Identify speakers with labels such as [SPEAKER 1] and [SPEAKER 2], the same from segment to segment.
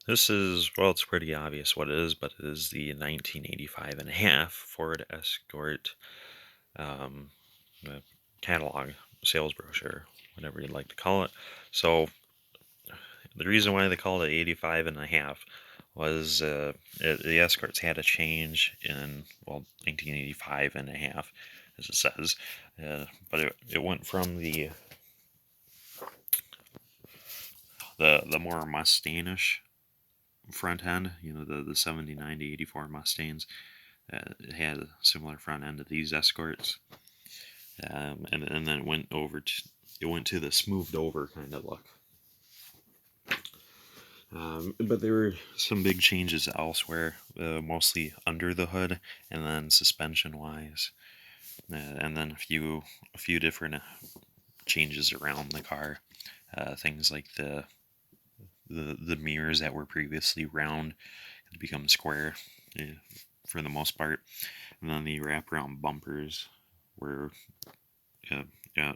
[SPEAKER 1] This is, well, it's pretty obvious what it is, but it is the 1985 and a half Ford Escort um, uh, catalog, sales brochure, whatever you'd like to call it. So the reason why they called it 85 and a half was the Escorts had a change in, well, 1985 and a half, as it says. But it went from the more Mustangish front end, the 79 to 84 Mustangs. It had a similar front end to these Escorts, and then it went to the smoothed over kind of look. But there were some big changes elsewhere, mostly under the hood, and then suspension wise, and then a few different changes around the car. Things like the mirrors that were previously round had become square, for the most part, and then the wraparound bumpers were uh, uh,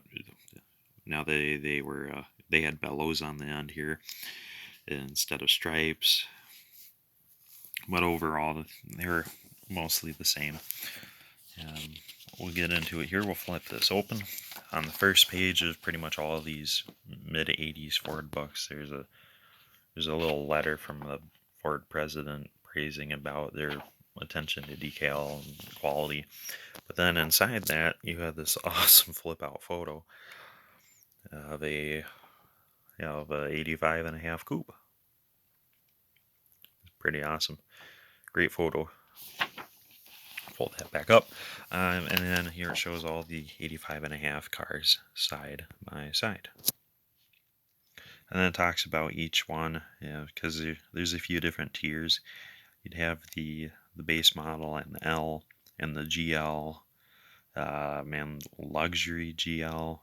[SPEAKER 1] now they had bellows on the end here instead of stripes, but overall they were mostly the same. We'll get into it here. We'll flip this open. On the first page is pretty much all of these mid 80s Ford books. There's a little letter from the Ford president praising about their attention to detail and quality. But then inside that, you have this awesome flip out photo of a 85 and a half coupe. Pretty awesome. Great photo. Fold that back up. And then here it shows all the 85 and a half cars side by side. And then it talks about each one, because there's a few different tiers. You'd have the base model and the L and the GL, luxury GL,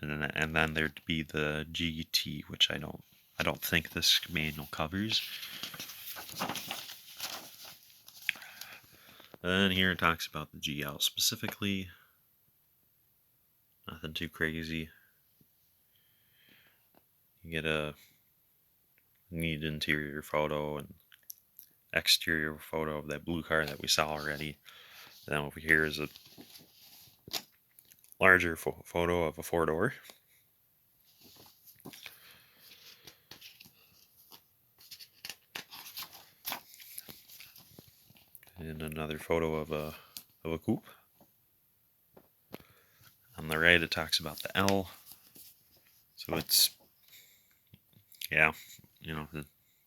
[SPEAKER 1] and then there'd be the GT, which I don't think this manual covers. And then here it talks about the GL specifically. Nothing too crazy. You get a neat interior photo and exterior photo of that blue car that we saw already. Then over here is a larger photo of a four-door. And another photo of a coupe. On the right, it talks about the L. So it's,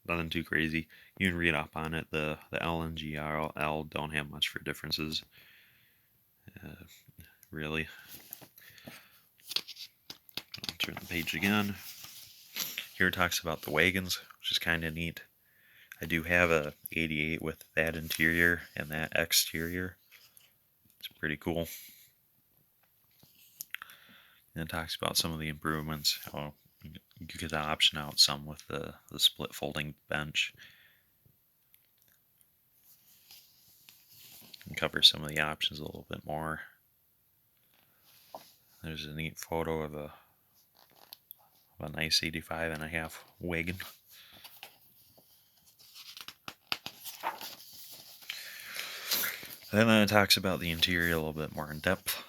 [SPEAKER 1] nothing too crazy. You can read up on it. The L and GL don't have much for differences, really. I'll turn the page again. Here it talks about the wagons, which is kind of neat. I do have a 88 with that interior and that exterior. It's pretty cool. And it talks about some of the improvements. How you could option out some with the split folding bench. And cover some of the options a little bit more. There's a neat photo of a nice 85 and a half wagon. And then it talks about the interior a little bit more in depth.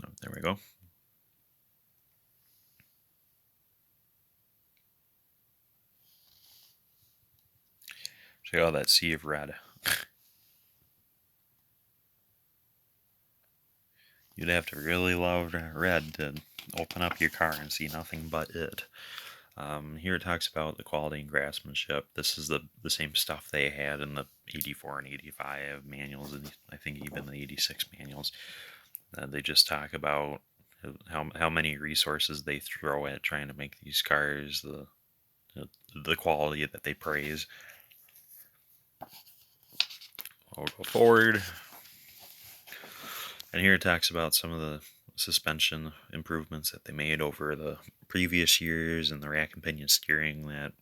[SPEAKER 1] Oh, there we go. Check out that sea of red. You'd have to really love red to open up your car and see nothing but it. Here it talks about the quality and craftsmanship. This is the same stuff they had in the 84 and 85 manuals, and I think even the 86 manuals. They just talk about how many resources they throw at trying to make these cars, the quality that they praise. I'll go forward. And here it talks about some of the suspension improvements that they made over the previous years and the rack and pinion steering that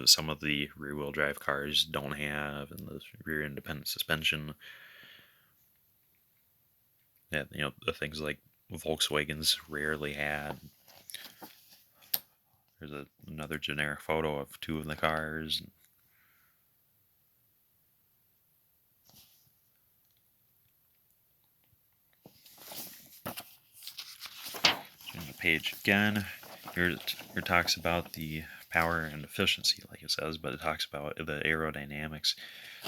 [SPEAKER 1] some of the rear-wheel drive cars don't have, and the rear independent suspension. That the things like Volkswagens rarely had. There's another generic photo of two of the cars. Turn the page again. Here it talks about the power and efficiency, like it says, but it talks about the aerodynamics,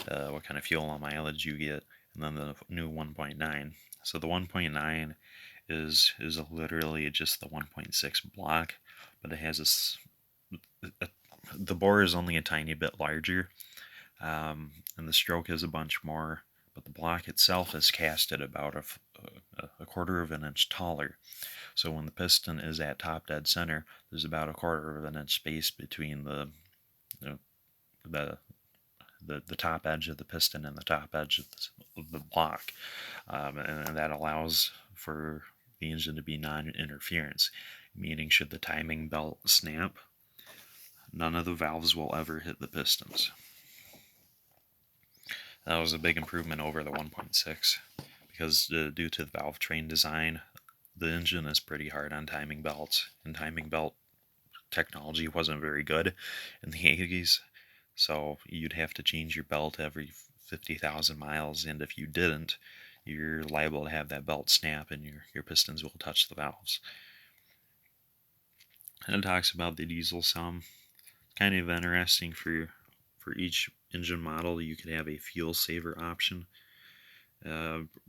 [SPEAKER 1] what kind of fuel and mileage you get, and then the new 1.9. So the 1.9 is literally just the 1.6 block, but it has this. The bore is only a tiny bit larger, and the stroke is a bunch more, but the block itself is cast at about a quarter of an inch taller. So when the piston is at top dead center, there's about a quarter of an inch space between the top edge of the piston and the top edge of the block, and that allows for the engine to be non-interference, meaning should the timing belt snap, none of the valves will ever hit the pistons. That was a big improvement over the 1.6 because due to the valve train design, the engine is pretty hard on timing belts, and timing belt technology wasn't very good in the 80s, so you'd have to change your belt every 50,000 miles, and if you didn't, you're liable to have that belt snap and your pistons will touch the valves. And it talks about the diesel sum. Kind of interesting for each engine model, you could have a fuel saver option.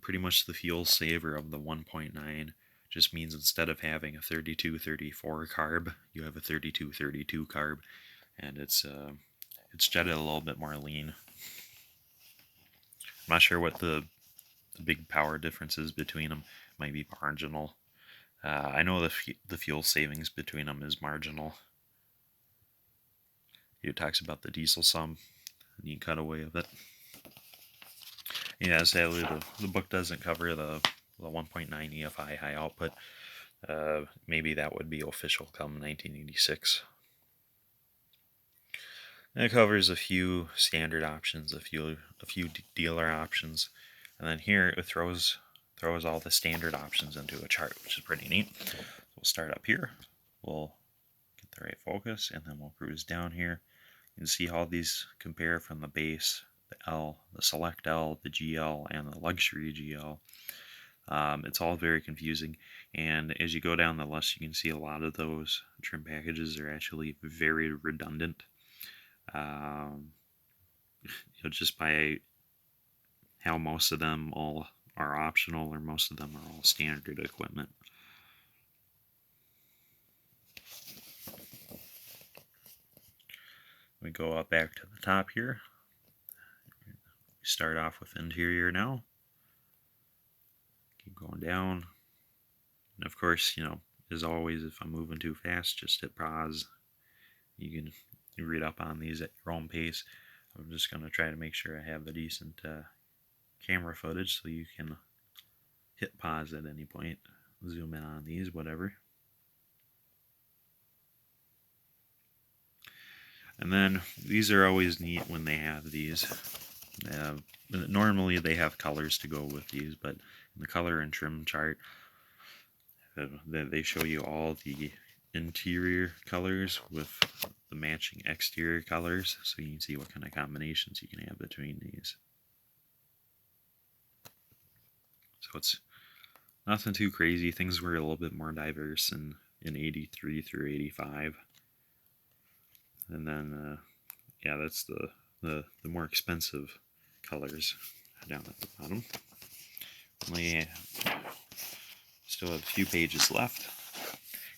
[SPEAKER 1] Pretty much the fuel saver of the 1.9 just means instead of having a 32-34 carb, you have a 32-32 carb, and it's jetted a little bit more lean. I'm not sure what the big power differences between them. Might be marginal. I know the fuel savings between them is marginal. It talks about the diesel sum, neat cutaway of it. Yeah, sadly the book doesn't cover the 1.9 EFI high output. Maybe that would be official come 1986. And it covers a few standard options, a few dealer options, and then here it throws all the standard options into a chart, which is pretty neat. We'll start up here. We'll get the right focus, and then we'll cruise down here. You can see how these compare from the base, the L, the Select L, the GL, and the Luxury GL. It's all very confusing, and as you go down the list, you can see a lot of those trim packages are actually very redundant. Just by how most of them all are optional, or most of them are all standard equipment. We go up back to the top here. We start off with interior now. Keep going down. And of course, as always, if I'm moving too fast, just hit pause. You can read up on these at your own pace. I'm just going to try to make sure I have the decent camera footage so you can hit pause at any point, zoom in on these, whatever. And then these are always neat when they have these. Normally they have colors to go with these, but in the color and trim chart, they show you all the interior colors with the matching exterior colors, so you can see what kind of combinations you can have between these. So it's nothing too crazy. Things were a little bit more diverse in 83 through 85. And then, yeah, that's the more expensive colors down at the bottom. We still have a few pages left.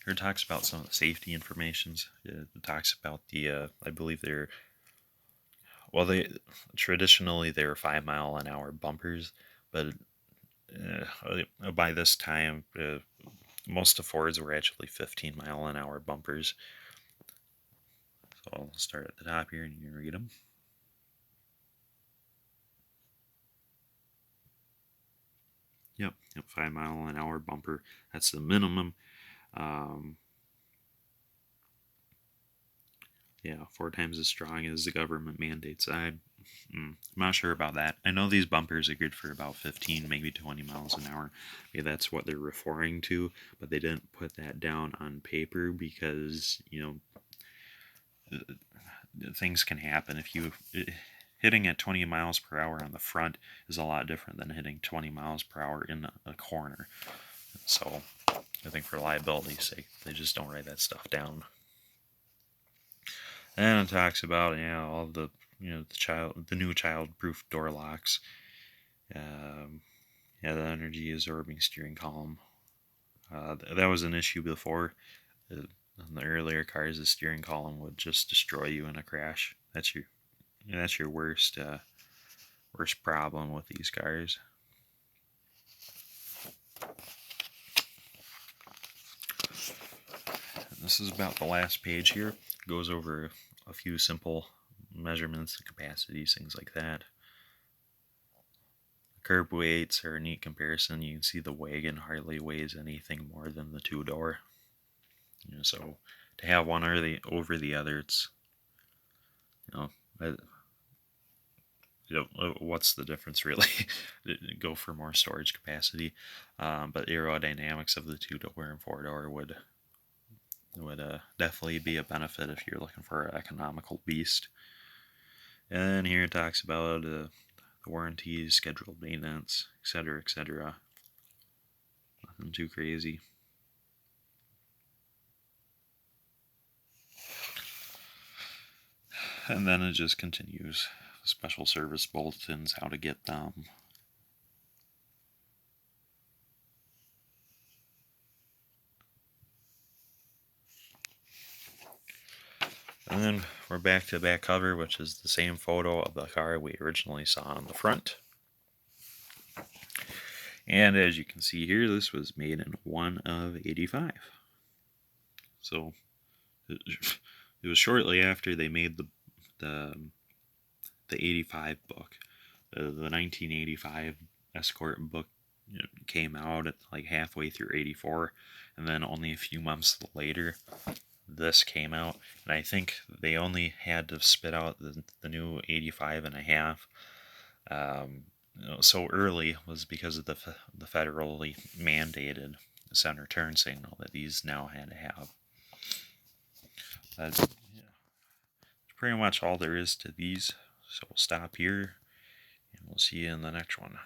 [SPEAKER 1] Here it talks about some of the safety informations. It talks about the, I believe traditionally they're 5 mile an hour bumpers, but by this time, most of Fords were actually 15 mile an hour bumpers. So I'll start at the top here and you can read them. Yep, 5 mile an hour bumper. That's the minimum. Yeah, 4 times as strong as the government mandate side. I'm not sure about that. I know these bumpers are good for about 15, maybe 20 miles an hour. Maybe that's what they're referring to, but they didn't put that down on paper because, things can happen. If you hitting at 20 miles per hour on the front is a lot different than hitting 20 miles per hour in a corner. So I think for liability's sake, they just don't write that stuff down. And it talks about all the the new child-proof door locks. The energy absorbing steering column. That was an issue before. On the earlier cars, the steering column would just destroy you in a crash. That's your worst problem with these cars. And this is about the last page here. It goes over a few simple measurements, capacities, things like that. Curb weights are a neat comparison. You can see the wagon hardly weighs anything more than the two-door. So to have one over the other, it's what's the difference really? Go for more storage capacity, but aerodynamics of the two-door and four-door would definitely be a benefit if you're looking for an economical beast. And here it talks about the warranties, scheduled maintenance, etc., etc. Nothing too crazy. And then it just continues. Special service bulletins, how to get them. And then we're back to back cover, which is the same photo of the car we originally saw on the front. And as you can see here, this was made in 1 of 85. So it was shortly after they made the 85 book. The 1985 Escort book came out at like halfway through 84, and then only a few months later this came out, and I think they only had to spit out the new 85 and a half so early was because of the federally mandated center turn signal that these now had to have. That's pretty much all there is to these, so we'll stop here and we'll see you in the next one.